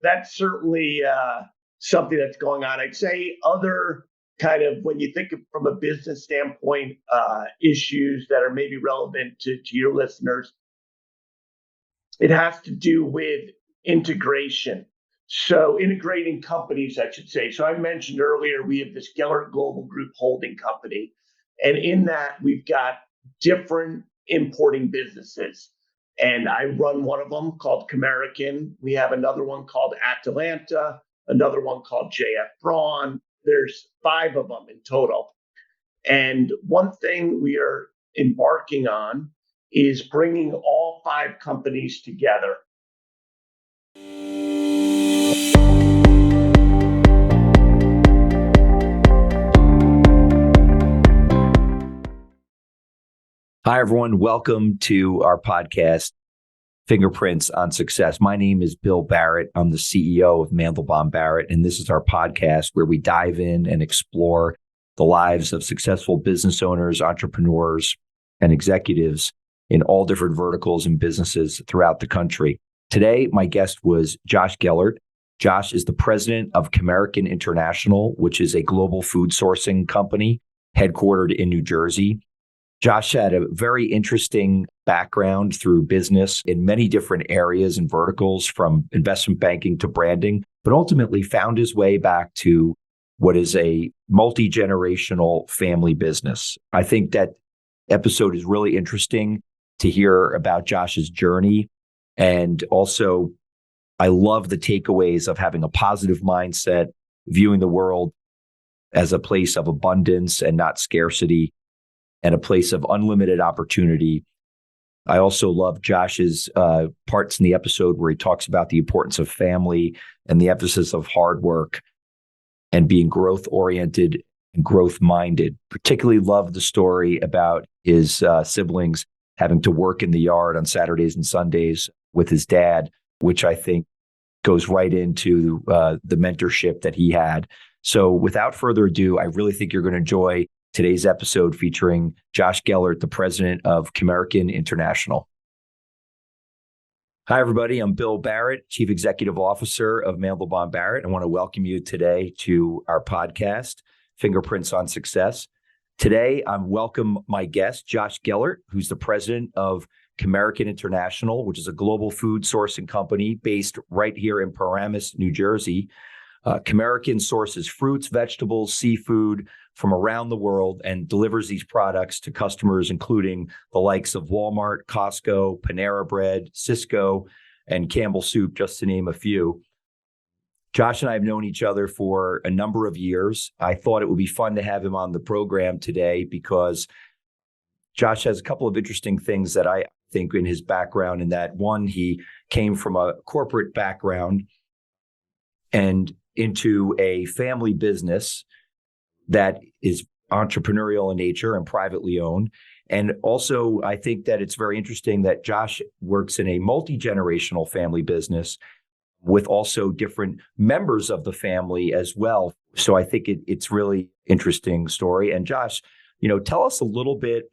that's certainly something that's going on. I'd say other kind of, when you think of from a business standpoint, issues that are maybe relevant to your listeners, it has to do with integration. So integrating companies, I should say. So I mentioned earlier, we have this Gellert Global Group holding company. And in that, we've got different importing businesses. And I run one of them called Comerican. We have another one called Atalanta, another one called JF Braun. There's 5 of them in total. And one thing we are embarking on is bringing all 5 companies together. Hi, everyone. Welcome to our podcast, Fingerprints on Success. My name is Bill Barrett. I'm the CEO of Bill Barrett, and this is our podcast where we dive in and explore the lives of successful business owners, entrepreneurs, and executives in all different verticals and businesses throughout the country. Today, my guest was Josh Gellert. Josh is the president of Karat International, which is a global food sourcing company headquartered in New Jersey. Josh had a very interesting background through business in many different areas and verticals, from investment banking to branding, but ultimately found his way back to what is a multi-generational family business. I think that episode is really interesting to hear about Josh's journey. And also, I love the takeaways of having a positive mindset, viewing the world as a place of abundance and not scarcity, and a place of unlimited opportunity. I also love Josh's parts in the episode where he talks about the importance of family and the emphasis of hard work and being growth-oriented and growth-minded. Particularly love the story about his siblings having to work in the yard on Saturdays and Sundays with his dad, which I think goes right into the mentorship that he had. So without further ado, I really think you're going to enjoy today's episode featuring Josh Gellert, the president of Karat International. Hi, everybody. I'm Bill Barrett, Chief Executive Officer of Bill Barrett. I want to welcome you today to our podcast, Fingerprints on Success. Today, I welcome my guest, Josh Gellert, who's the president of Karat International, which is a global food sourcing company based right here in Paramus, New Jersey. Karat sources fruits, vegetables, seafood from around the world and delivers these products to customers, including the likes of Walmart, Costco, Panera Bread, Cisco, and Campbell Soup, just to name a few. Josh and I have known each other for a number of years. I thought it would be fun to have him on the program today because Josh has a couple of interesting things that I think in his background, in that one, he came from a corporate background and into a family business that is entrepreneurial in nature and privately owned. And also, I think that it's very interesting that Josh works in a multi-generational family business with also different members of the family as well. So I think it's really interesting story. And Josh, tell us a little bit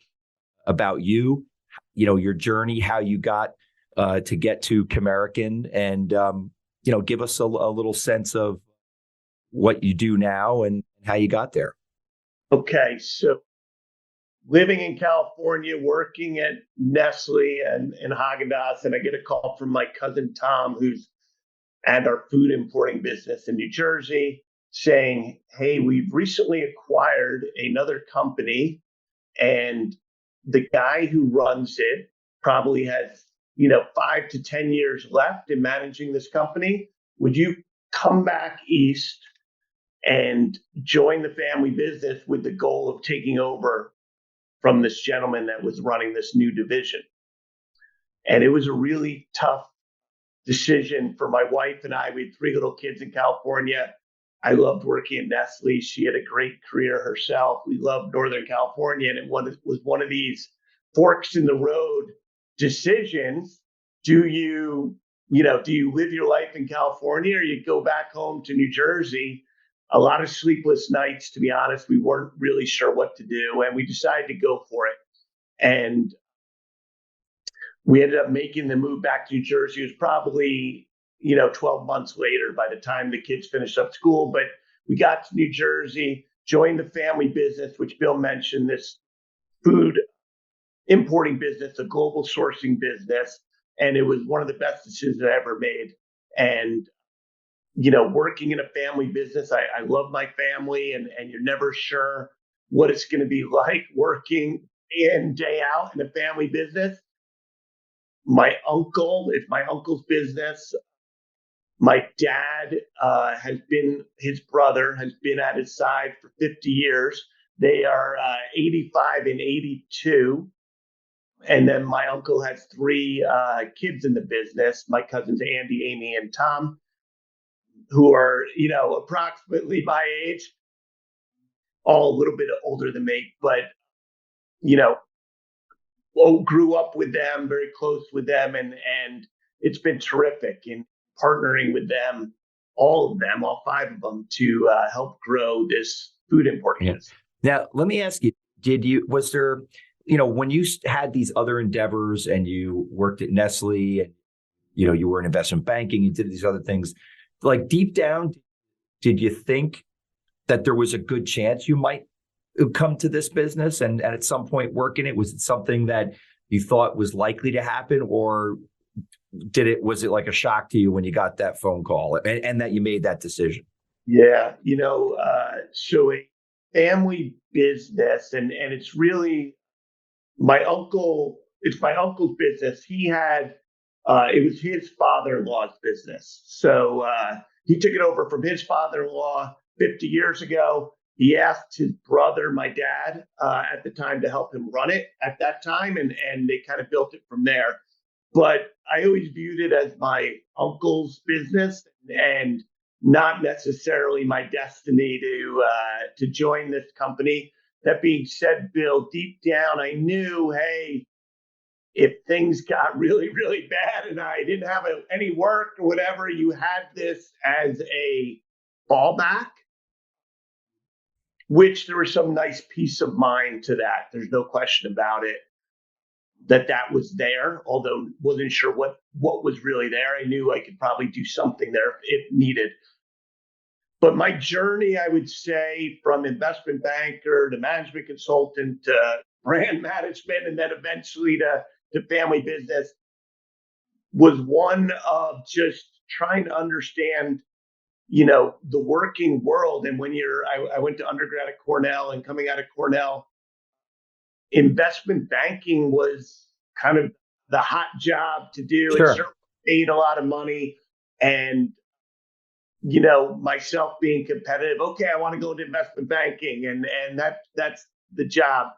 about you, your journey, how you got to get to Karat, and give us a little sense of what you do now and how you got there. Okay, so living in California, working at Nestlé and Haagen-Dazs, and I get a call from my cousin Tom, who's at our food importing business in New Jersey, saying, hey, we've recently acquired another company, and the guy who runs it probably has 5 to 10 years left in managing this company. Would you come back east and join the family business with the goal of taking over from this gentleman that was running this new division? And it was a really tough decision for my wife and I. We had 3 little kids in California. I loved working at Nestle. She had a great career herself. We loved Northern California. And it was one of these forks in the road decisions. Do you live your life in California, or you go back home to New Jersey? A lot of sleepless nights, to be honest. We weren't really sure what to do, and we decided to go for it. And we ended up making the move back to New Jersey. It was probably, 12 months later by the time the kids finished up school. But we got to New Jersey, joined the family business, which Bill mentioned, this food importing business, a global sourcing business. And it was one of the best decisions I ever made. And, working in a family business, I love my family, and you're never sure what it's going to be like working day in, day out in a family business. It's my uncle's business. My dad his brother has been at his side for 50 years. They are 85 and 82. And then my uncle has three kids in the business, my cousins, Andy, Amy, and Tom, who are, approximately my age, all a little bit older than me, but, you know, grew up with them, very close with them. And it's been terrific in partnering with them, all of them, all five of them, to help grow this food importing business. Now, let me ask you, was there, when you had these other endeavors and you worked at Nestle and, you were in investment banking, you did these other things, like deep down, did you think that there was a good chance you might come to this business and at some point work in it? Was it something that you thought was likely to happen, or was it like a shock to you when you got that phone call and that you made that decision? Yeah, so a family business, and it's really it's my uncle's business. He had it was his father-in-law's business. So he took it over from his father-in-law 50 years ago. He asked his brother, my dad, at the time, to help him run it at that time, and they kind of built it from there. But I always viewed it as my uncle's business and not necessarily my destiny to join this company. That being said, Bill, deep down, I knew, hey, if things got really, really bad and I didn't have any work or whatever, you had this as a fallback, which there was some nice peace of mind to that. There's no question about it that was there, although wasn't sure what was really there. I knew I could probably do something there if needed. But my journey, I would say, from investment banker to management consultant to brand management, and then eventually to family business, was one of just trying to understand, the working world. And when I went to undergrad at Cornell, and coming out of Cornell, investment banking was kind of the hot job to do. Sure. It certainly paid a lot of money. And, myself being competitive, okay, I want to go into investment banking, and that's the job.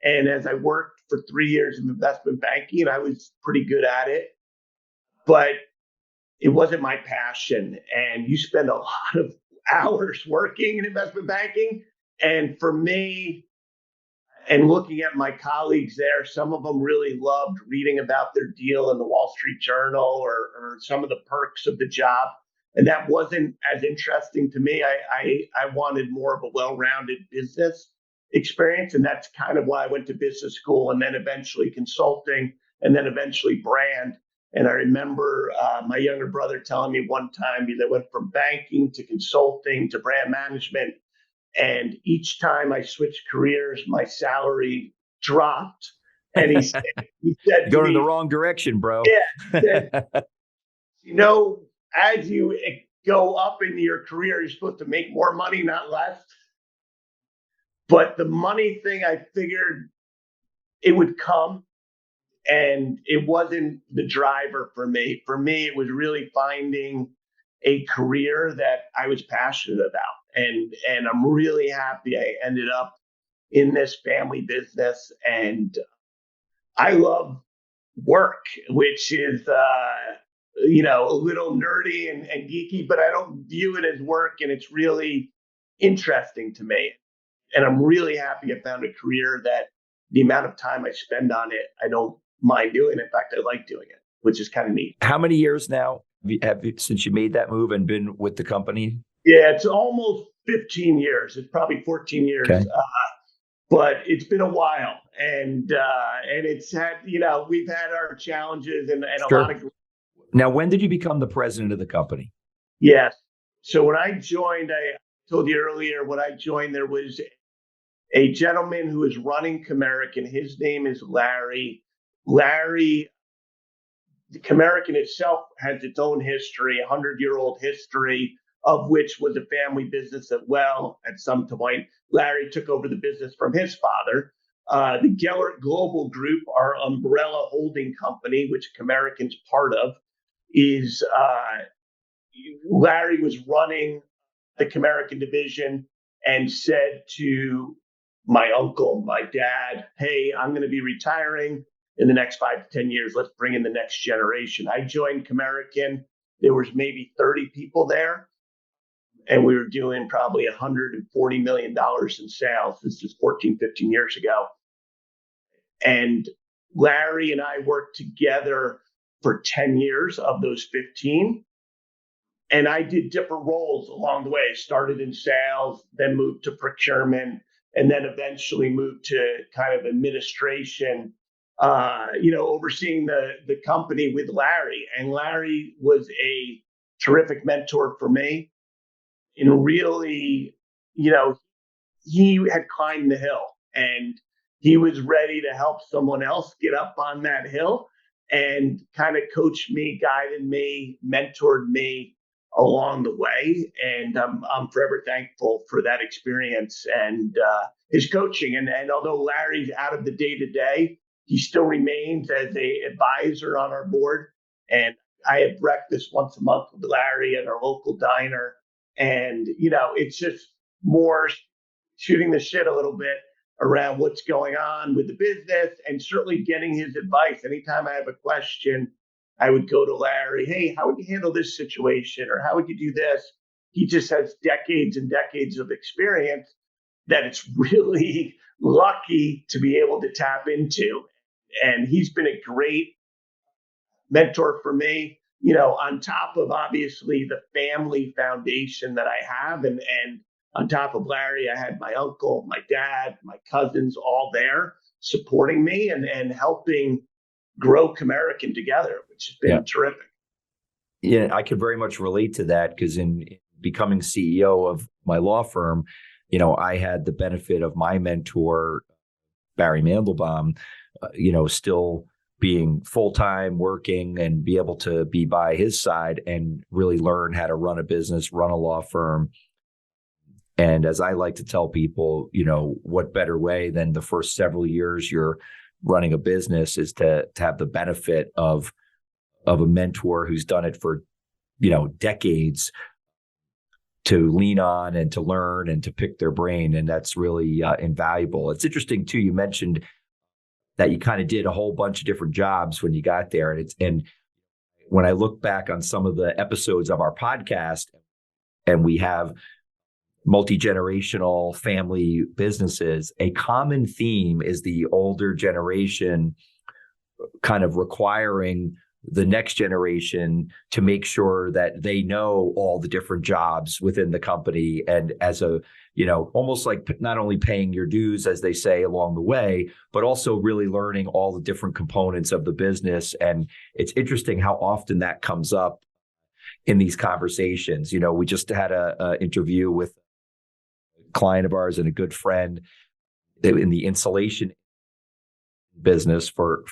And as I worked for 3 years in investment banking, I was pretty good at it, but it wasn't my passion. And you spend a lot of hours working in investment banking. And for me, and looking at my colleagues there, some of them really loved reading about their deal in the Wall Street Journal or some of the perks of the job. And that wasn't as interesting to me. I wanted more of a well-rounded business experience. And that's kind of why I went to business school, and then eventually consulting, and then eventually brand. And I remember my younger brother telling me one time that went from banking to consulting to brand management. And each time I switched careers, my salary dropped. And he said Going in the wrong direction, bro. Yeah. He said, as you go up in your career, you're supposed to make more money, not less. But the money thing, I figured it would come, and it wasn't the driver for me. For me, it was really finding a career that I was passionate about. And I'm really happy I ended up in this family business. And I love work, which is, a little nerdy and geeky, but I don't view it as work. And it's really interesting to me. And I'm really happy I found a career that the amount of time I spend on it, I don't mind doing. In fact, I like doing it, which is kind of neat. How many years now have you since you made that move and been with the company? Yeah, it's almost 15 years. It's probably 14 years. Okay. But it's been a while, and it's had, we've had our challenges and Sure. a lot of Now, when did you become the president of the company? Yes. So when I joined, I told you earlier, when I joined, there was a gentleman who was running Comerican. His name is Larry. Larry, the Comerican itself has its own history, a 100-year-old history, of which was a family business as well. At some point, Larry took over the business from his father. The Gellert Global Group, our umbrella holding company, which Comerican's part of, is Larry was running the Comerican division and said to my uncle, my dad, hey, I'm going to be retiring in the next 5 to 10 years. Let's bring in the next generation. I joined Comerican. There was maybe 30 people there, and we were doing probably $140 million in sales. This is 14, 15 years ago. And Larry and I worked together for 10 years of those 15. And I did different roles along the way. Started in sales, then moved to procurement, and then eventually moved to kind of administration, overseeing the company with Larry. And Larry was a terrific mentor for me. And really, he had climbed the hill and he was ready to help someone else get up on that hill and kind of coached me, guided me, mentored me along the way. And I'm forever thankful for that experience and his coaching. And although Larry's out of the day to day, he still remains as a advisor on our board. And I have breakfast once a month with Larry at our local diner. And, it's just more shooting the shit a little bit around what's going on with the business and certainly getting his advice. Anytime I have a question, I would go to Larry, hey, how would you handle this situation? Or how would you do this? He just has decades and decades of experience that it's really lucky to be able to tap into. And he's been a great mentor for me, on top of obviously the family foundation that I have. And on top of Larry, I had my uncle, my dad, my cousins all there supporting me and helping grow Comerican together, which has been terrific. Yeah, I could very much relate to that because in becoming CEO of my law firm, I had the benefit of my mentor, Barry Mandelbaum, still being full-time working and be able to be by his side and really learn how to run a business, run a law firm. And as I like to tell people, what better way than the first several years you're running a business is to have the benefit of a mentor who's done it for, decades to lean on and to learn and to pick their brain. And that's really invaluable. It's interesting too. You mentioned that you kind of did a whole bunch of different jobs when you got there. And when I look back on some of the episodes of our podcast and we have multi-generational family businesses, a common theme is the older generation kind of requiring the next generation to make sure that they know all the different jobs within the company. And as a, almost like not only paying your dues, as they say along the way, but also really learning all the different components of the business. And it's interesting how often that comes up in these conversations. We just had a interview with a client of ours and a good friend in the insulation business for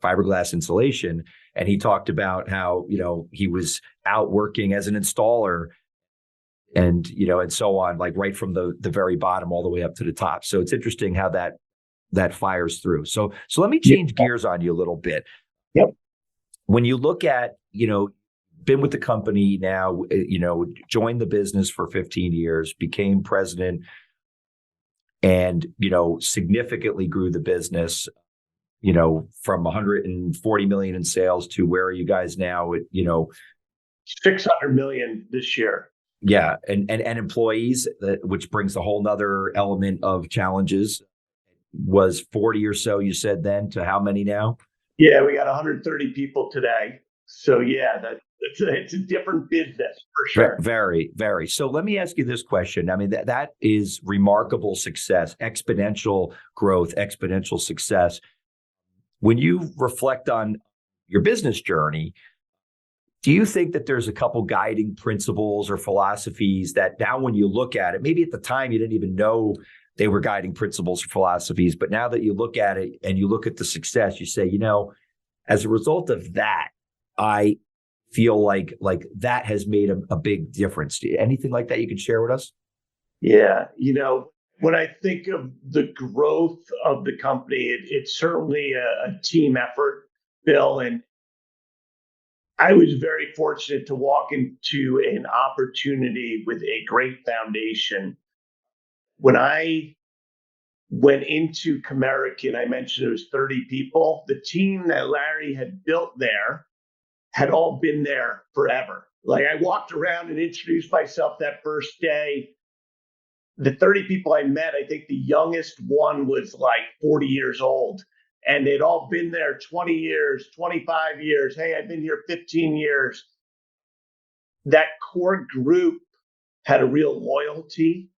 fiberglass insulation. And he talked about how, he was out working as an installer and, and so on, like right from the very bottom all the way up to the top. So it's interesting how that fires through. So let me change gears on you a little bit. Yep. When you look at, been with the company now, joined the business for 15 years, became president and, significantly grew the business, from 140 million in sales to where are you guys now at, 600 million this year. Yeah. And employees, which brings a whole nother element of challenges. Was 40 or so, you said then, to how many now? Yeah, we got 130 people today. So yeah, it's a different business for sure. Very, very. So let me ask you this question. I mean, that is remarkable success, exponential growth, exponential success. When you reflect on your business journey, Do you think that there's a couple guiding principles or philosophies that now when you look at it, maybe at the time you didn't even know they were guiding principles or philosophies, but now that you look at it and you look at the success, you say, as a result of that, I feel like that has made a big difference. Anything like that you could share with us? Yeah. When I think of the growth of the company, it's certainly a team effort, Bill. And I was very fortunate to walk into an opportunity with a great foundation. When I went into Comerican, I mentioned it was 30 people. The team that Larry had built there had all been there forever. Like I walked around and introduced myself that first day. The 30 people I met, I think the youngest one was like 40 years old. And they'd all been there 20 years, 25 years. Hey, I've been here 15 years. That core group had a real loyalty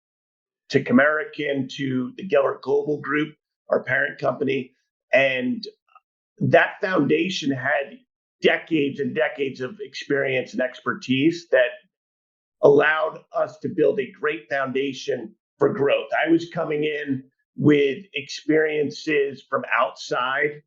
to Comerican, to the Gellert Global Group, our parent company. And that foundation had decades and decades of experience and expertise that allowed us to build a great foundation for growth. I was coming in with experiences from outside,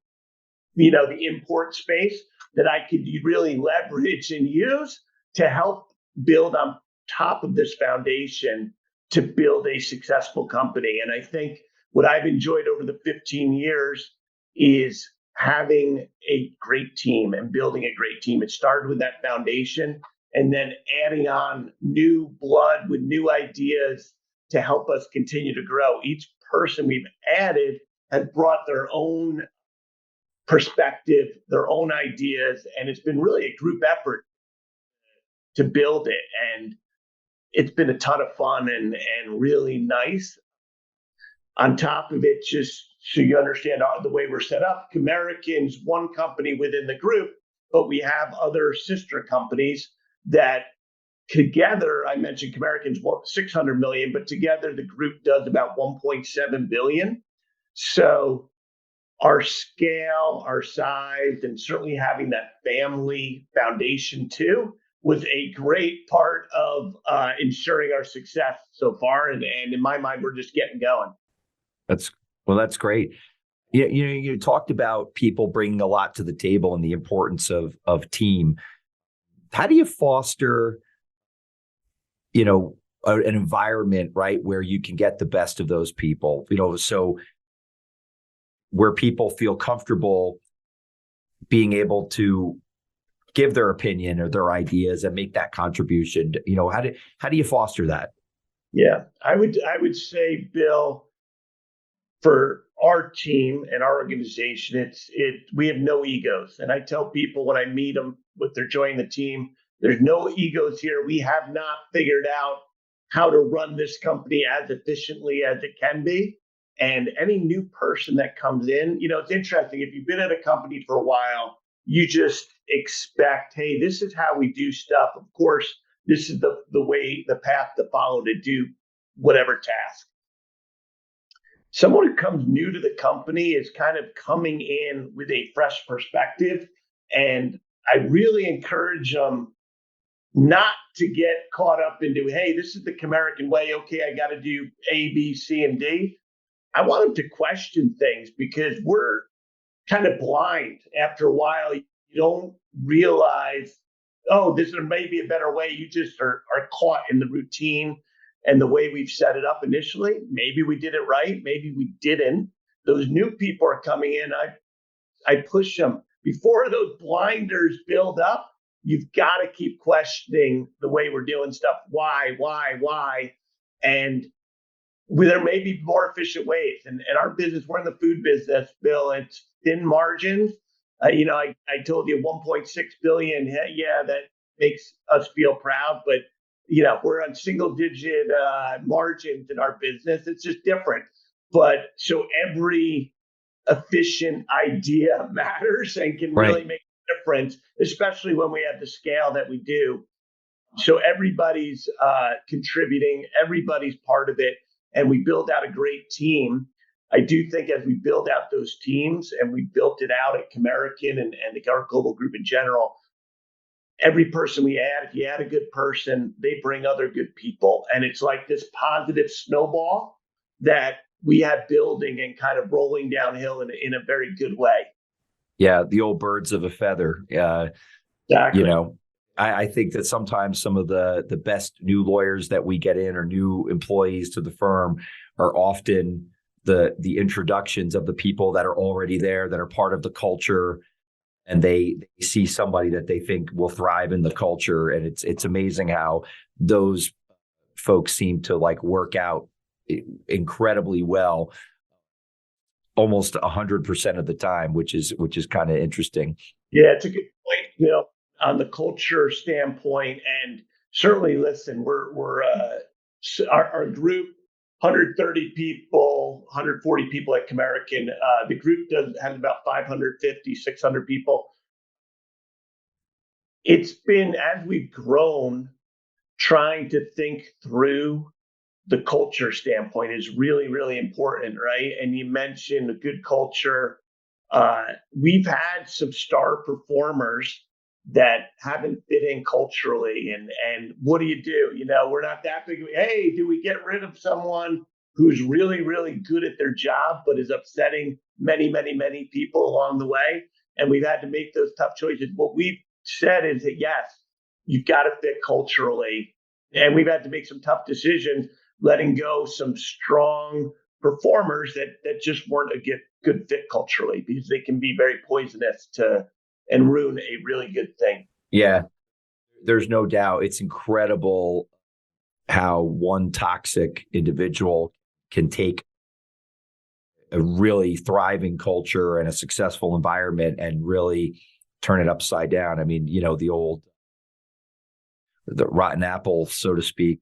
the import space that I could really leverage and use to help build on top of this foundation to build a successful company. And I think what I've enjoyed over the 15 years is having a great team and building a great team. It started with that foundation and then adding on new blood with new ideas to help us continue to grow. Each person we've added has brought their own perspective, their own ideas, and it's been really a group effort to build it. And it's been a ton of fun and really nice. On top of it, just so you understand the way we're set up, Comerican's one company within the group, but we have other sister companies that together, I mentioned Comerican's 600 million, but together the group does about 1.7 billion. So our scale, our size, and certainly having that family foundation too was a great part of ensuring our success so far. And in my mind, we're just getting going. That's great. You talked about people bringing a lot to the table and the importance of team. How do you foster, an environment, right, where you can get the best of those people, so where people feel comfortable being able to give their opinion or their ideas and make that contribution? How do you foster that? Yeah, I would say, Bill, for our team and our organization, we have no egos. And I tell people when I meet them, if they're joining the team, there's no egos here. We have not figured out how to run this company as efficiently as it can be. And any new person that comes in, it's interesting. If you've been at a company for a while, you just expect, hey, this is how we do stuff. Of course, this is the path to follow to do whatever task. Someone who comes new to the company is kind of coming in with a fresh perspective. And I really encourage them not to get caught up into, hey, this is the Comerican way. Okay, I got to do A, B, C, and D. I want them to question things because we're kind of blind after a while. You don't realize, oh, this may be a better way. You just are caught in the routine and the way we've set it up initially. Maybe we did it right. Maybe we didn't. Those new people are coming in. I push them. Before those blinders build up, you've got to keep questioning the way we're doing stuff. Why? And there may be more efficient ways. And our business, we're in the food business, Bill. It's thin margins. I told you 1.6 billion. Yeah, that makes us feel proud. But we're on single digit margins in our business. It's just different. But so every efficient idea matters and can really make a difference, especially when we have the scale that we do. So everybody's contributing, everybody's part of it, and we build out a great team. I do think as we build out those teams, and we built it out at Comerican and the Karat Global Group in general, every person we add, if you add a good person, they bring other good people. And it's like this positive snowball that we have building and kind of rolling downhill in a very good way. Yeah, the old birds of a feather. You Exactly. know, I think that sometimes some of the best new lawyers that we get in or new employees to the firm are often the introductions of the people that are already there, that are part of the culture, and they see somebody that they think will thrive in the culture. And it's amazing how those folks seem to like work out incredibly well, almost 100% of the time, which is kind of interesting. Yeah, it's a good point. On the culture standpoint, and certainly, listen, our group, 130 people, 140 people at Comerican. The group has about 550, 600 people. It's been, as we've grown, trying to think through the culture standpoint is really, really important, right? And you mentioned a good culture. We've had some star performers that haven't fit in culturally, and what do? We're not that big. Hey, do we get rid of someone who's really, really good at their job but is upsetting many, many, many people along the way? And we've had to make those tough choices. What we've said is that yes, you've got to fit culturally, and we've had to make some tough decisions, letting go some strong performers that just weren't a good fit culturally, because they can be very poisonous to and ruin a really good thing. Yeah, there's no doubt. It's incredible how one toxic individual can take a really thriving culture and a successful environment and really turn it upside down. I mean, the rotten apple, so to speak,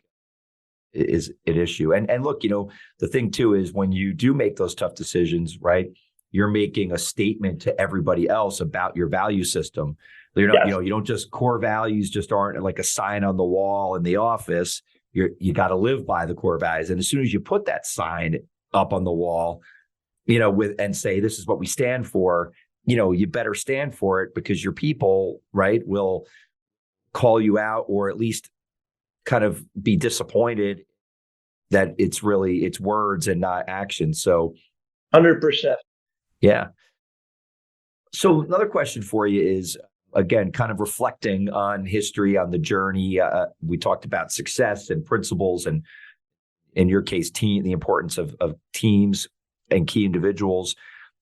is an issue. And look, the thing too is when you do make those tough decisions, right? You're making a statement to everybody else about your value system. Yes. You don't just core values just aren't like a sign on the wall in the office. You got to live by the core values. And as soon as you put that sign up on the wall, and say, this is what we stand for, you better stand for it, because your people, right, will call you out, or at least kind of be disappointed that it's words and not action. So 100%. yeah. So another question for you is, again, kind of reflecting on history, on the journey. We talked about success and principles, and in your case, the importance of teams and key individuals.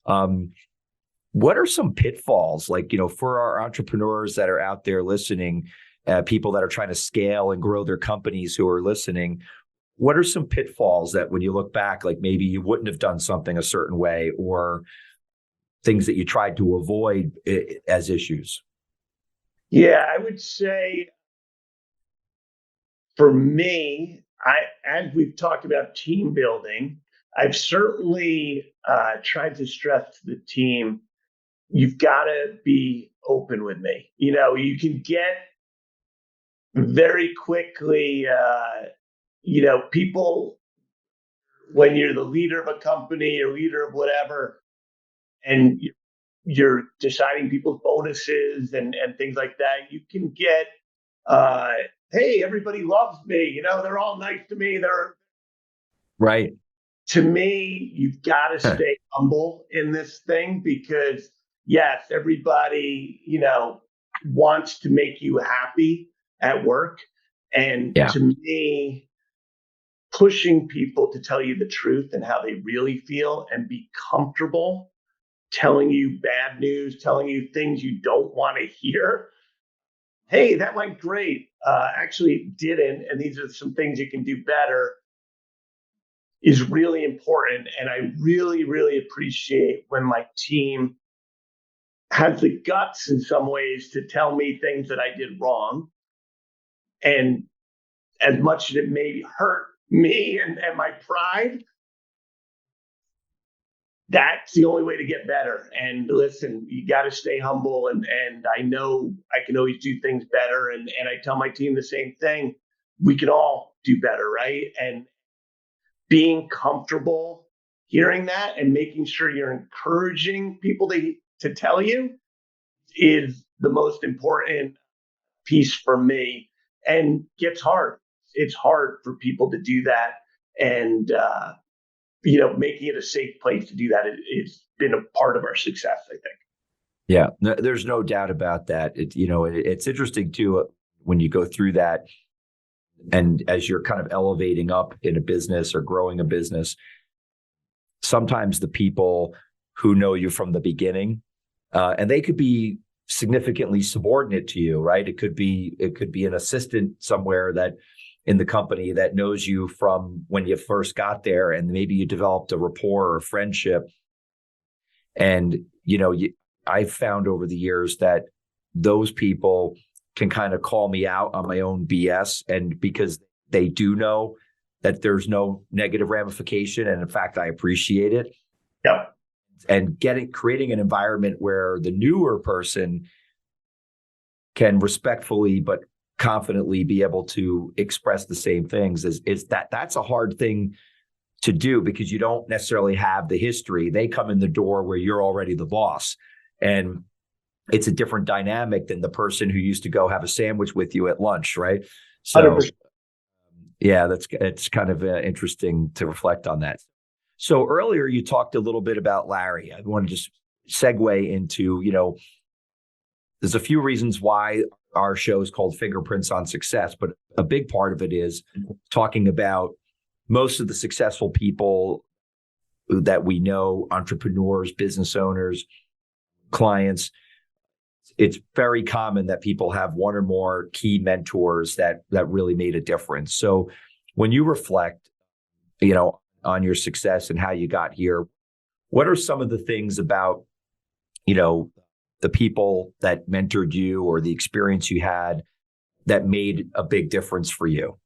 What are some pitfalls, like, for our entrepreneurs that are out there listening, people that are trying to scale and grow their companies who are listening? What are some pitfalls that when you look back, like maybe you wouldn't have done something a certain way, or things that you tried to avoid as issues? Yeah, I would say for me, as we've talked about team building, I've certainly tried to stress to the team, you've got to be open with me. You can get very quickly, people, when you're the leader of a company or leader of whatever, and you're deciding people's bonuses and things like that, you can get, uh, hey, everybody loves me. They're all nice to me. Right. To me, you've got to stay humble in this thing, because yes, everybody, wants to make you happy at work. And Yeah. to me, pushing people to tell you the truth and how they really feel and be comfortable telling you bad news, telling you things you don't want to hear. Hey, that went great. Actually, it didn't. And these are some things you can do better, is really important. And I really, really appreciate when my team has the guts in some ways to tell me things that I did wrong. And as much as it may hurt me and my pride, that's the only way to get better. And listen, you got to stay humble. And I know I can always do things better. And I tell my team the same thing. We can all do better, right? And being comfortable hearing that and making sure you're encouraging people to tell you is the most important piece for me, and gets hard. It's hard for people to do that. And, making it a safe place to do that, it's been a part of our success, I think. Yeah, no, there's no doubt about that. It's interesting too when you go through that, and as you're kind of elevating up in a business or growing a business, sometimes the people who know you from the beginning, and they could be significantly subordinate to you, right? It could be an assistant somewhere that in the company that knows you from when you first got there, and maybe you developed a rapport or a friendship. And I've found over the years that those people can kind of call me out on my own BS, and because they do know that there's no negative ramification, and in fact, I appreciate it. Yeah. And creating an environment where the newer person can respectfully but confidently be able to express the same things that's a hard thing to do, because you don't necessarily have the history. They come in the door where you're already the boss, and it's a different dynamic than the person who used to go have a sandwich with you at lunch, right? So 100%. yeah, it's kind of interesting to reflect on that. So earlier you talked a little bit about Larry. I want to just segue into, there's a few reasons why our show is called Fingerprints on Success, but a big part of it is talking about most of the successful people that we know, entrepreneurs, business owners, clients. It's very common that people have one or more key mentors that really made a difference. So when you reflect, on your success and how you got here, what are some of the things about, the people that mentored you or the experience you had that made a big difference for you?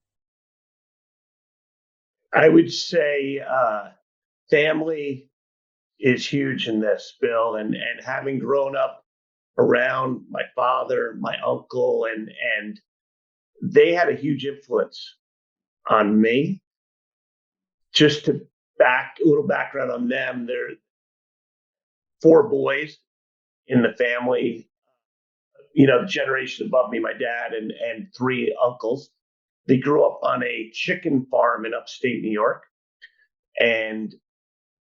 I would say family is huge in this, Bill, and having grown up around my father, my uncle, and they had a huge influence on me. Just to a little background on them, there are 4 boys in the family. The generation above me, my dad and 3 uncles. They grew up on a chicken farm in upstate New York, and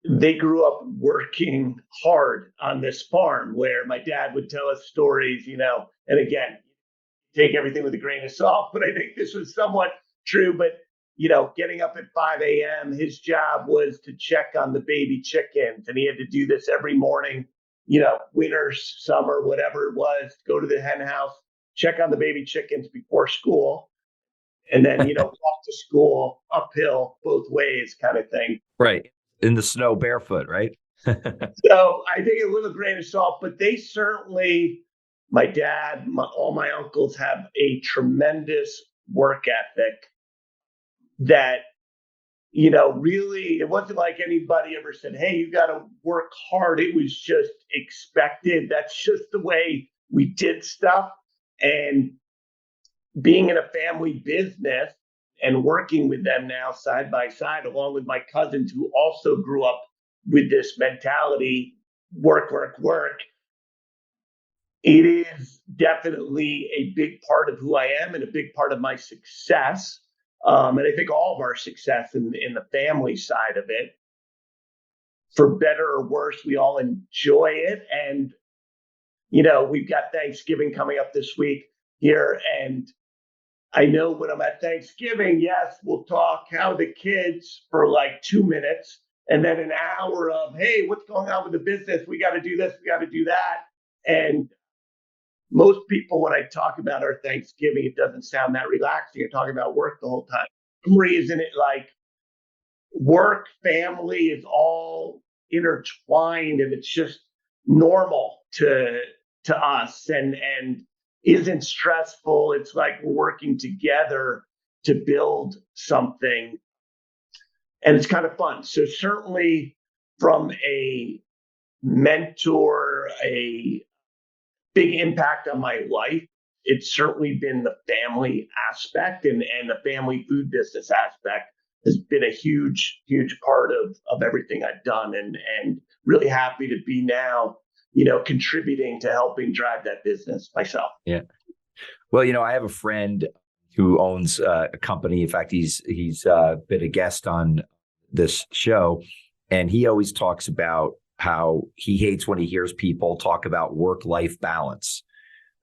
they grew up working hard on this farm where my dad would tell us stories, and again, take everything with a grain of salt, but I think this was somewhat true. But, getting up at 5 a.m., his job was to check on the baby chickens, and he had to do this every morning, winter, summer, whatever it was, go to the hen house, check on the baby chickens before school, and then, walk to school uphill both ways kind of thing. Right. In the snow barefoot, right? So I think a little grain of salt, but they certainly, my dad, all my uncles have a tremendous work ethic that, really, it wasn't like anybody ever said, hey, you got to work hard. It was just expected. That's just the way we did stuff. And being in a family business and working with them now side by side, along with my cousins who also grew up with this mentality, work, work, work. It is definitely a big part of who I am and a big part of my success. And I think all of our success in the family side of it, for better or worse, we all enjoy it. And, we've got Thanksgiving coming up this week here. And I know when I'm at Thanksgiving, yes, we'll talk how the kids for like 2 minutes, and then an hour of, hey, what's going on with the business? We got to do this, we got to do that. And most people, when I talk about our Thanksgiving, it doesn't sound that relaxing. You're talking about work the whole time. For some reason, it like work, family is all intertwined, and it's just normal to us, and isn't stressful. It's like we're working together to build something, and it's kind of fun. So certainly from a mentor, a big impact on my life, it's certainly been the family aspect, and the family food business aspect has been a huge, huge part of everything I've done, and really happy to be now, contributing to helping drive that business myself. Yeah. Well, I have a friend who owns a company. In fact, he's been a guest on this show, and he always talks about how he hates when he hears people talk about work-life balance,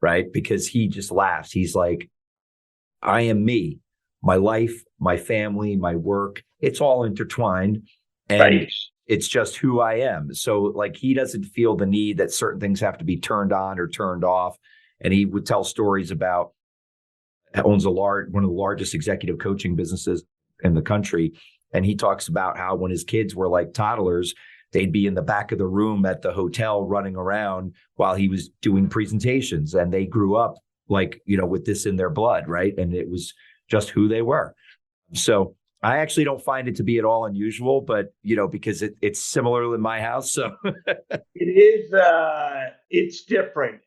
right? Because he just laughs. He's like, I am me, my life, my family, my work, it's all intertwined. And Right. it's just who I am. So, like, he doesn't feel the need that certain things have to be turned on or turned off. And he would tell stories about owns one of the largest executive coaching businesses in the country. And he talks about how when his kids were like toddlers, they'd be in the back of the room at the hotel running around while he was doing presentations. And they grew up like, with this in their blood, right? And it was just who they were. So I actually don't find it to be at all unusual, but because it's similar in my house. So It is, it's different.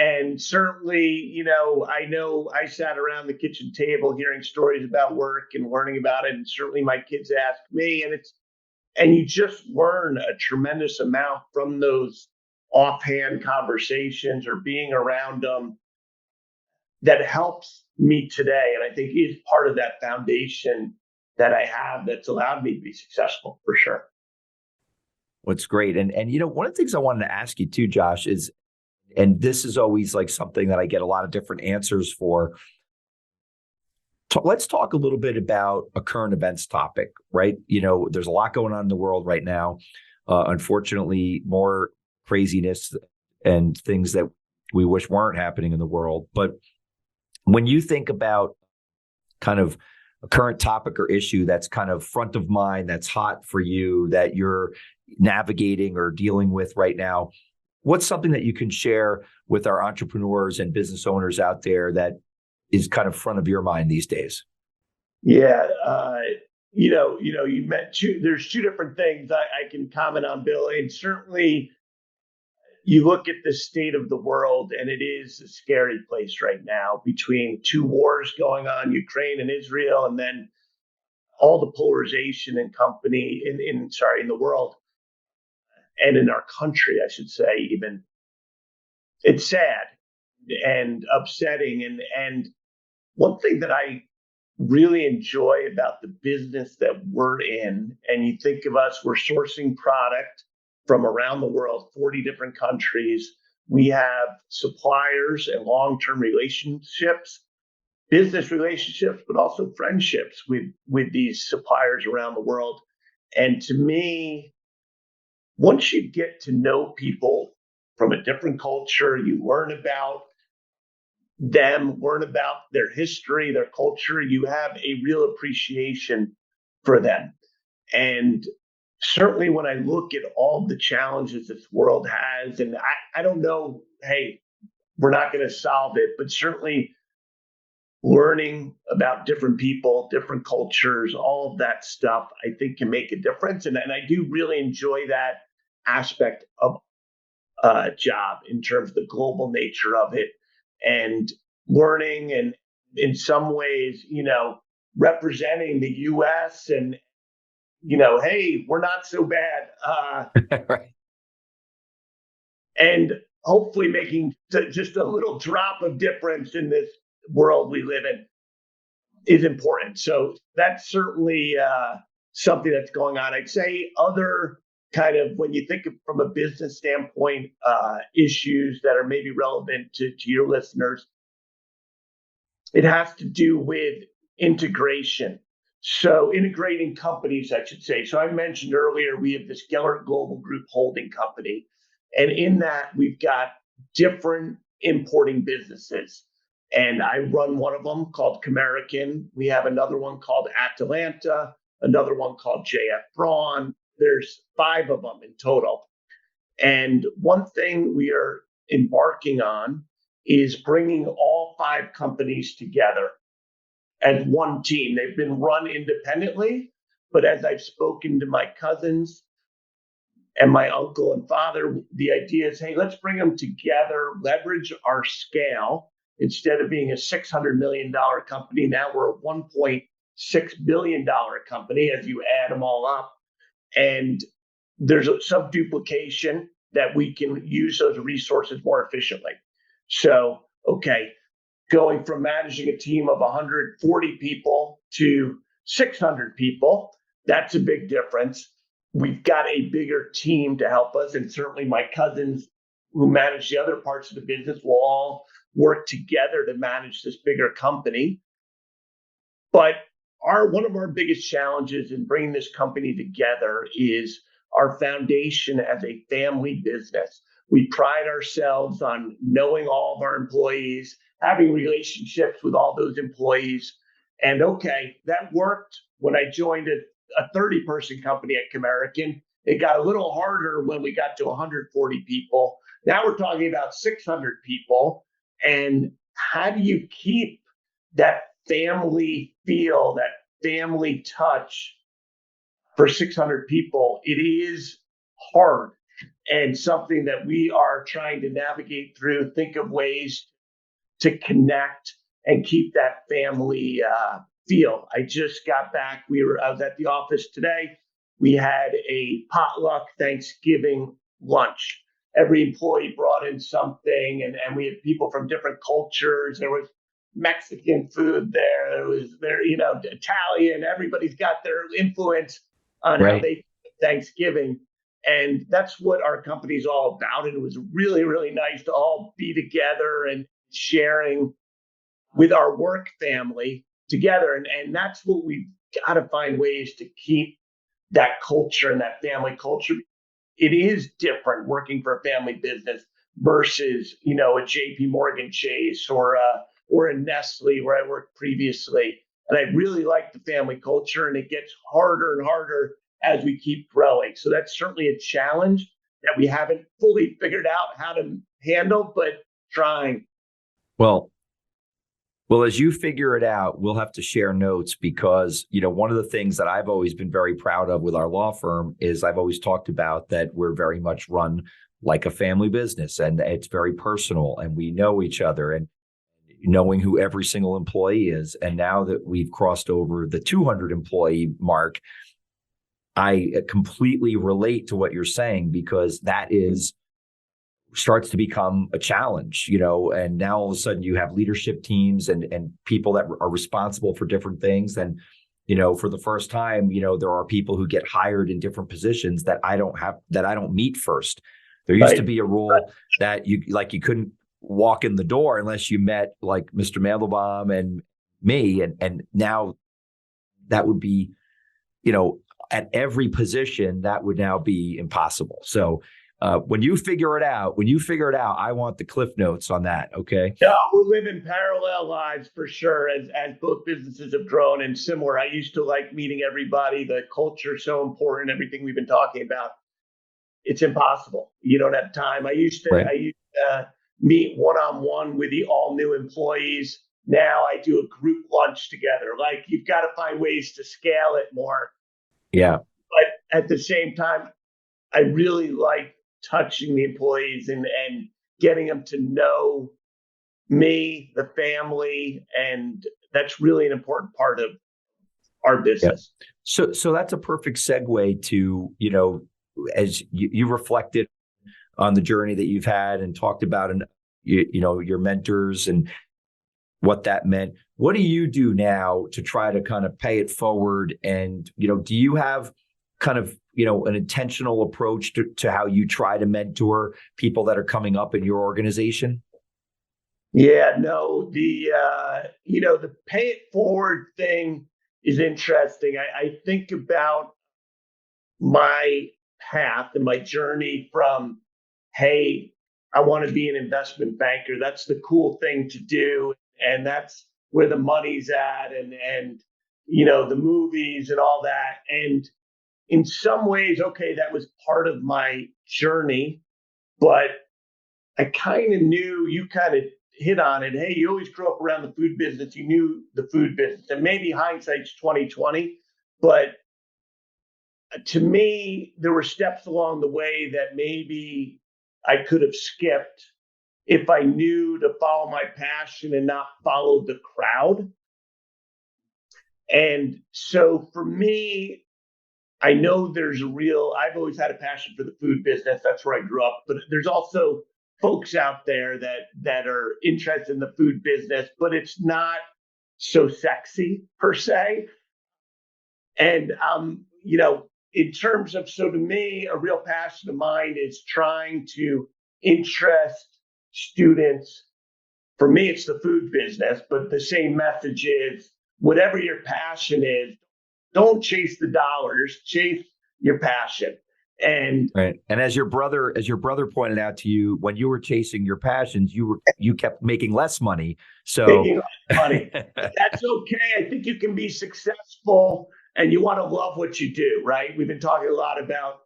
And certainly, I know I sat around the kitchen table hearing stories about work and learning about it. And certainly my kids ask me, and you just learn a tremendous amount from those offhand conversations or being around them that helps me today. And I think is part of that foundation that I have that's allowed me to be successful for sure. what's great. And one of the things I wanted to ask you too, Josh, is, and this is always like something that I get a lot of different answers for. Let's talk a little bit about a current events topic, right? There's a lot going on in the world right now. Unfortunately, more craziness and things that we wish weren't happening in the world. But when you think about kind of a current topic or issue that's kind of front of mind, that's hot for you, that you're navigating or dealing with right now, what's something that you can share with our entrepreneurs and business owners out there that is kind of front of your mind these days? Yeah, you met two. There's two different things I can comment on, Bill, and certainly you look at the state of the world, and it is a scary place right now between two wars going on, Ukraine and Israel, and then all the polarization in company in the world and in our country, I should say. Even it's sad and upsetting, and one thing that I really enjoy about the business that we're in, and you think of us, we're sourcing product from around the world, 40 different countries. We have suppliers and long-term relationships, business relationships, but also friendships with these suppliers around the world. And to me, once you get to know people from a different culture, you learn about them, learn about their history, their culture, you have a real appreciation for them. And certainly when I look at all the challenges this world has, and I don't know, hey, we're not going to solve it, but certainly learning about different people, different cultures, all of that stuff, I think can make a difference. And I do really enjoy that aspect of job in terms of the global nature of it and learning and in some ways, representing the US and, hey, we're not so bad. Right. And hopefully making just a little drop of difference in this world we live in is important. So that's certainly something that's going on. I'd say other kind of when you think of from a business standpoint, issues that are maybe relevant to your listeners, it has to do with integration. So integrating companies, I should say. So I mentioned earlier, we have this Gellert Global Group holding company. And in that, we've got different importing businesses. And I run one of them called Comerican. We have another one called Atalanta, another one called JF Braun. There's 5 of them in total. And one thing we are embarking on is bringing all 5 companies together as one team. They've been run independently, but as I've spoken to my cousins and my uncle and father, the idea is, hey, let's bring them together, leverage our scale. Instead of being a $600 million company, now we're a $1.6 billion company as you add them all up. And there's some duplication that we can use those resources more efficiently. So, okay, going from managing a team of 140 people to 600 people. That's a big difference. We've got a bigger team to help us. And certainly my cousins who manage the other parts of the business will all work together to manage this bigger company. But one of our biggest challenges in bringing this company together is our foundation as a family business. We pride ourselves on knowing all of our employees, having relationships with all those employees. And okay, that worked when I joined a 30-person company at Comerican. It got a little harder when we got to 140 people. Now we're talking about 600 people. And how do you keep that family feel, that family touch for 600 people? It is hard and something that we are trying to navigate through, think of ways to connect and keep that family feel. I just got back. I was at the office today. We had a potluck Thanksgiving lunch. Every employee brought in something, and we had people from different cultures. There was Mexican food there. Italian. Everybody's got their influence on how they Thanksgiving. And that's what our company is all about. And it was really, really nice to all be together and sharing with our work family together. And that's what we've got to find ways to keep that culture and that family culture. It is different working for a family business versus, a JP Morgan Chase or a Nestlé where I worked previously. And I really like the family culture, and it gets harder and harder as we keep growing. So that's certainly a challenge that we haven't fully figured out how to handle, but trying. Well, as you figure it out, we'll have to share notes because, one of the things that I've always been very proud of with our law firm is I've always talked about that we're very much run like a family business, and it's very personal, and we know each other, and knowing who every single employee is. And now that we've crossed over the 200 employee mark, I completely relate to what you're saying, because that starts to become a challenge, and now all of a sudden you have leadership teams and people that are responsible for different things. And, for the first time, there are people who get hired in different positions that I don't meet first. There used to be a rule that you couldn't walk in the door unless you met like Mr. Mandelbaum and me. And now that would be, at every position, that would now be impossible. So when you figure it out, I want the cliff notes on that. Okay. Yeah, we're living parallel lives for sure as both businesses have grown and similar. I used to like meeting everybody. The culture is so important. Everything we've been talking about, it's impossible. You don't have time. I used to meet one-on-one with the all new employees. Now I do a group lunch together. Like, you've got to find ways to scale it more. Yeah. But at the same time, I really like touching the employees and getting them to know me, the family, and that's really an important part of our business. Yeah. So that's a perfect segue to, as you reflected on the journey that you've had and talked about, and your mentors and what that meant. What do you do now to try to kind of pay it forward? And, do you have kind of, an intentional approach to how you try to mentor people that are coming up in your organization? Yeah, no, the pay it forward thing is interesting. I think about my path and my journey from, hey, I want to be an investment banker. That's the cool thing to do. And that's where the money's at, and the movies and all that. And in some ways, okay, that was part of my journey, but I kind of knew, you kind of hit on it. Hey, you always grew up around the food business. You knew the food business, and maybe hindsight's 2020, but to me, there were steps along the way that maybe I could have skipped if I knew to follow my passion and not follow the crowd. And so for me, I know I've always had a passion for the food business. That's where I grew up. But there's also folks out there that are interested in the food business, but it's not so sexy per se. And in terms of, so to me, a real passion of mine is trying to interest students. For me, it's the food business, but the same message is whatever your passion is, don't chase the dollars, chase your passion. And right. And as your brother pointed out to you, when you were chasing your passions, you kept making less money. So making less money. That's okay. I think you can be successful and you want to love what you do, right? We've been talking a lot about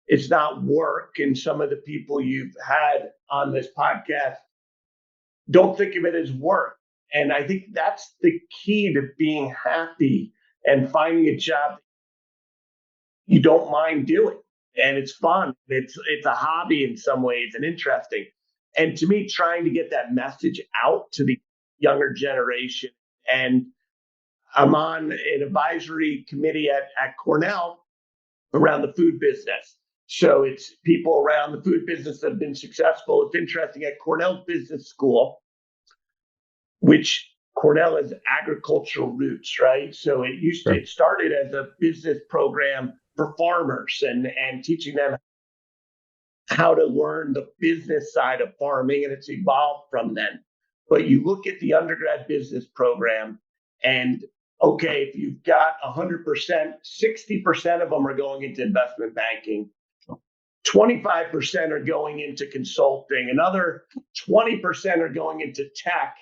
it's not work, and some of the people you've had on this podcast don't think of it as work. And I think that's the key to being happy and finding a job you don't mind doing. And it's fun. It's a hobby in some ways and interesting. And to me, trying to get that message out to the younger generation. And I'm on an advisory committee at Cornell around the food business. So it's people around the food business that have been successful. It's interesting, at Cornell Business School, which Cornell has agricultural roots, right? So it started as a business program for farmers and teaching them how to learn the business side of farming, and it's evolved from then. But you look at the undergrad business program, and okay, if you've got 100%, 60% of them are going into investment banking, 25% are going into consulting, another 20% are going into tech,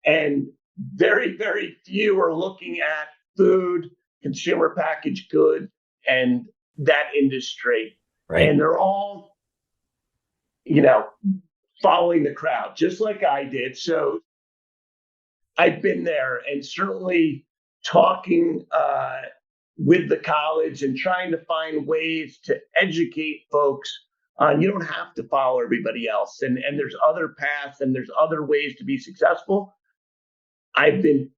and very, very few are looking at food, consumer packaged goods, and that industry. Right. And they're all, following the crowd, just like I did. So I've been there, and certainly talking with the college and trying to find ways to educate folks on you don't have to follow everybody else. And there's other paths and there's other ways to be successful. I've been,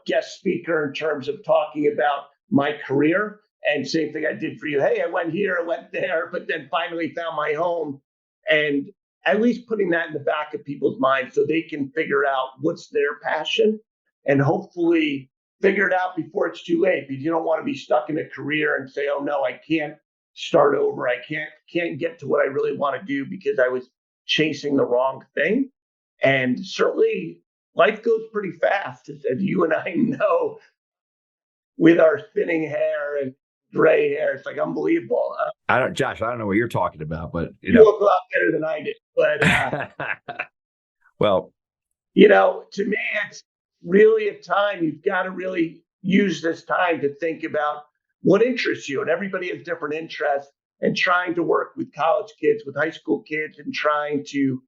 guest speaker in terms of talking about my career, and same thing I did for you. Hey, I went here, I went there, but then finally found my home. And at least putting that in the back of people's minds so they can figure out what's their passion and hopefully figure it out before it's too late, because you don't want to be stuck in a career and say, oh no, I can't start over. I can't get to what I really want to do because I was chasing the wrong thing. And certainly life goes pretty fast, as you and I know, with our thinning hair and gray hair. It's like unbelievable. Josh, I don't know what you're talking about, but you look a lot better than I did. But well, to me, it's really a time you've got to really use this time to think about what interests you. And everybody has different interests, and trying to work with college kids, with high school kids, and trying to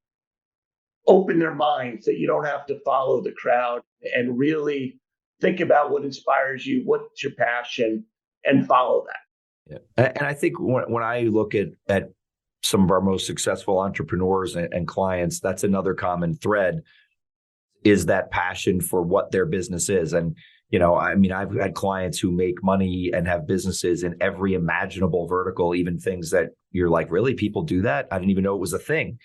open their minds that you don't have to follow the crowd and really think about what inspires you, what's your passion, and follow that. Yeah. And I think when I look at some of our most successful entrepreneurs and clients, that's another common thread, is that passion for what their business is. And, I've had clients who make money and have businesses in every imaginable vertical, even things that you're like, really, people do that? I didn't even know it was a thing,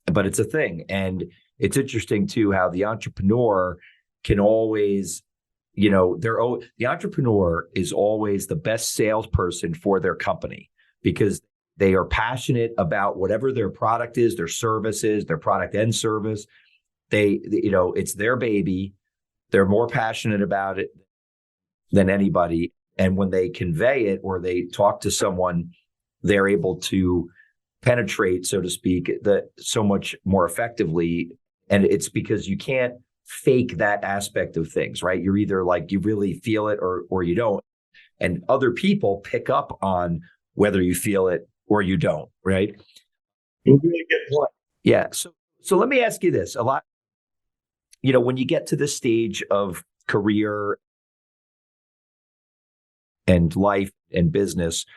but it's a thing. And it's interesting too, how the entrepreneur can always, the entrepreneur is always the best salesperson for their company, because they are passionate about whatever their product is, their service is, their product and service. It's their baby. They're more passionate about it than anybody. And when they convey it or they talk to someone, they're able to penetrate, so to speak, so much more effectively. And it's because you can't fake that aspect of things, right? You're either like, you really feel it or you don't. And other people pick up on whether you feel it or you don't, right? Really good point. Yeah. So let me ask you this. A lot, when you get to this stage of career and life and business,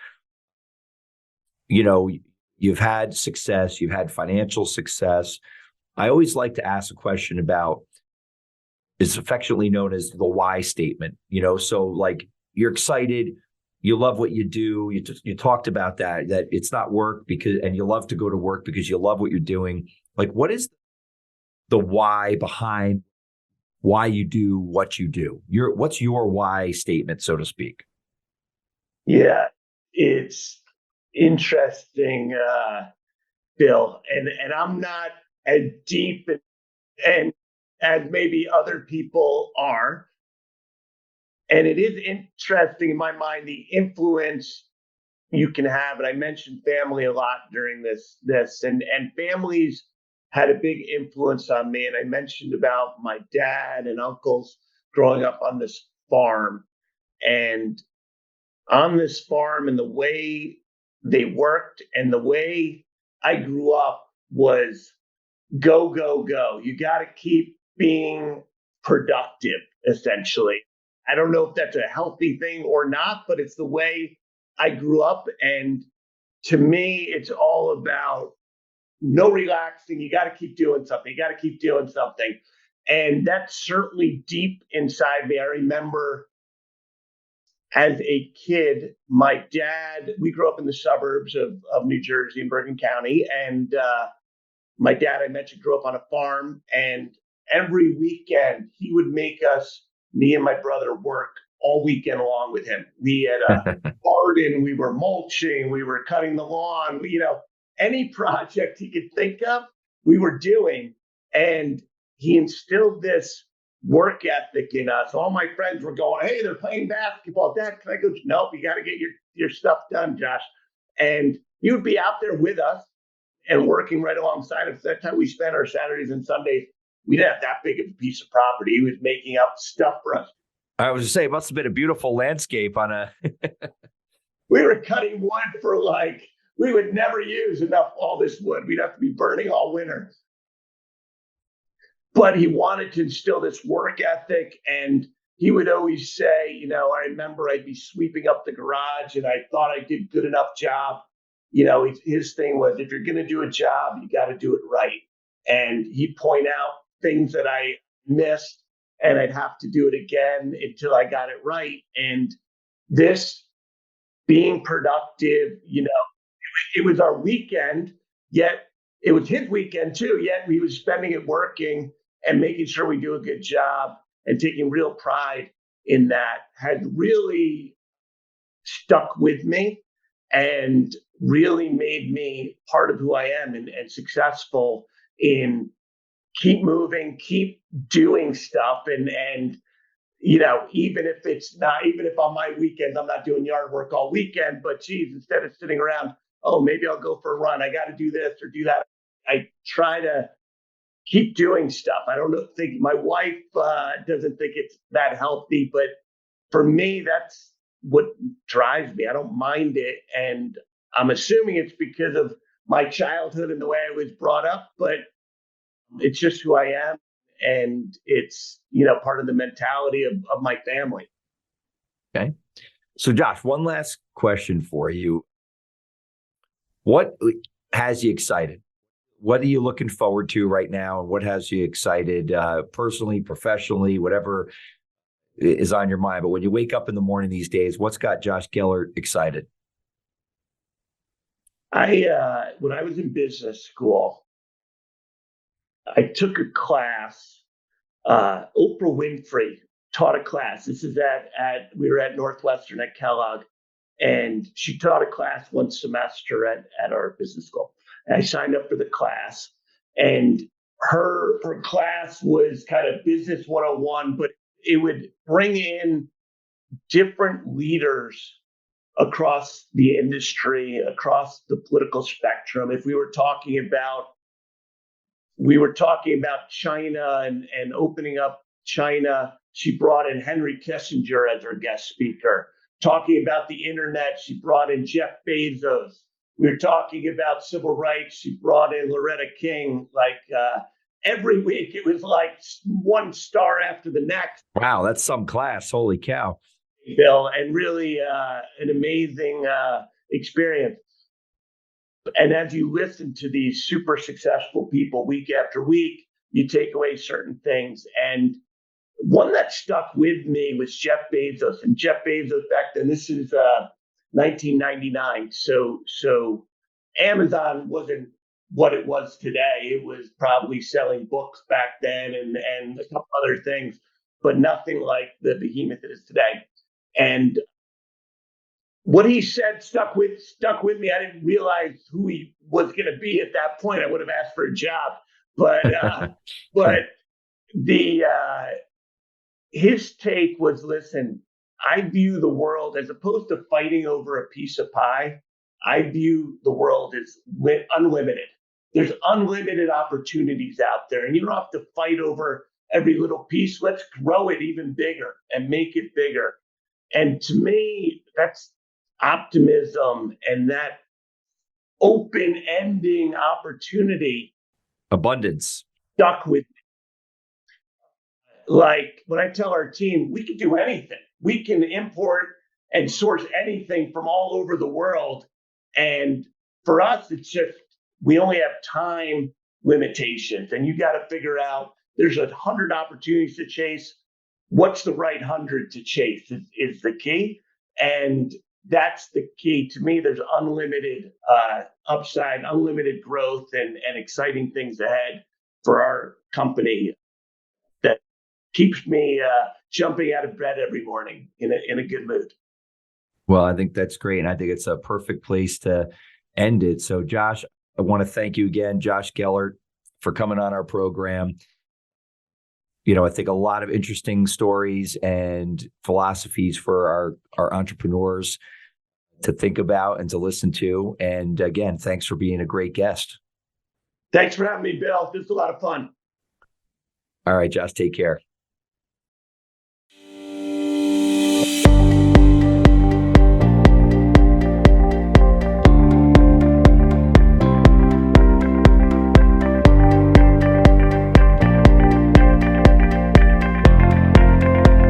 you've had success, you've had financial success. I always like to ask a question about, is affectionately known as the why statement. So like, you're excited, you love what you do. You talked about that it's not work and you love to go to work because you love what you're doing. Like, what is the why behind why you do what you do? What's your why statement, so to speak? Yeah, it's interesting, Bill, and I'm not as deep and as maybe other people are. And it is interesting in my mind the influence you can have. And I mentioned family a lot during this and families had a big influence on me. And I mentioned about my dad and uncles growing up on this farm and on this farm and the way they worked and the way I grew up was go, go, go. You got to keep being productive, essentially. I don't know if that's a healthy thing or not, but it's the way I grew up. And to me, it's all about no relaxing. You got to keep doing something. You got to keep doing something. And that's certainly deep inside me. I remember as a kid, my dad, we grew up in the suburbs of New Jersey in Bergen County. And my dad, I mentioned, grew up on a farm. And every weekend, he would make us, me and my brother, work all weekend long with him. We had a garden, we were mulching, we were cutting the lawn, any project he could think of, we were doing. And he instilled this work ethic in us. All my friends were going, hey, they're playing basketball. Dad, can I go? Nope, you got to get your stuff done, Josh. And he would be out there with us and working right alongside us. That's how we spent our Saturdays and Sundays. We didn't have that big of a piece of property. He was making up stuff for us. I was to say, it must have been a beautiful landscape on a. We were cutting wood for we would never use enough all this wood. We'd have to be burning all winter. But he wanted to instill this work ethic. And he would always say, I remember I'd be sweeping up the garage and I thought I did a good enough job. His thing was, if you're going to do a job, you got to do it right. And he'd point out things that I missed and I'd have to do it again until I got it right. And this being productive, it was our weekend, yet it was his weekend too, yet he was spending it working and making sure we do a good job and taking real pride in that had really stuck with me and really made me part of who I am and successful in keep moving, keep doing stuff. And even if on my weekends, I'm not doing yard work all weekend, but geez, instead of sitting around, oh, maybe I'll go for a run. I got to do this or do that. I try to keep doing stuff. I don't think my wife doesn't think it's that healthy, but for me, that's what drives me. I don't mind it. And I'm assuming it's because of my childhood and the way I was brought up, but it's just who I am. And it's, part of the mentality of my family. Okay. So Josh, one last question for you. What has you excited? What are you looking forward to right now? And what has you excited personally, professionally, whatever is on your mind? But when you wake up in the morning these days, what's got Josh Gellert excited? When I was in business school, I took a class. Oprah Winfrey taught a class. This is we were at Northwestern at Kellogg, and she taught a class one semester at our business school. And I signed up for the class, and her class was kind of business 101, but it would bring in different leaders across the industry, across the political spectrum. If we were talking about China and opening up China, she brought in Henry Kissinger as her guest speaker. Talking about the internet, she brought in Jeff Bezos. We were talking about civil rights, she brought in Loretta King. Every week, it was like one star after the next. Wow, that's some class. Holy cow. Bill, and really an amazing experience. And as you listen to these super successful people week after week, you take away certain things. And one that stuck with me was Jeff Bezos. And Jeff Bezos back then, this is 1999. So Amazon wasn't what it was today. It was probably selling books back then and a couple other things, but nothing like the behemoth it is today. And what he said stuck with me. I didn't realize who he was going to be at that point. I would have asked for a job, but but the his take was, listen, I view the world as opposed to fighting over a piece of pie. I view the world as unlimited. There's unlimited opportunities out there, and you don't have to fight over every little piece. Let's grow it even bigger and make it bigger. And to me, that's optimism and that open ending opportunity Abundance. stuck with me. Like when I tell our team, we can do anything. We can import and source anything from all over the world. And for us, it's just, we only have time limitations. And you got to figure out there's 100 opportunities to chase. What's the right 100 to chase is the key. And that's the key to me. There's unlimited upside, unlimited growth, and exciting things ahead for our company that keeps me jumping out of bed every morning in a good mood. Well, I think that's great. And I think it's a perfect place to end it. So, Josh, I want to thank you again, Josh Gellert, for coming on our program. I think a lot of interesting stories and philosophies for our entrepreneurs to think about and to listen to. And again, thanks for being a great guest. Thanks for having me, Bill. This was a lot of fun. All right, Josh, take care.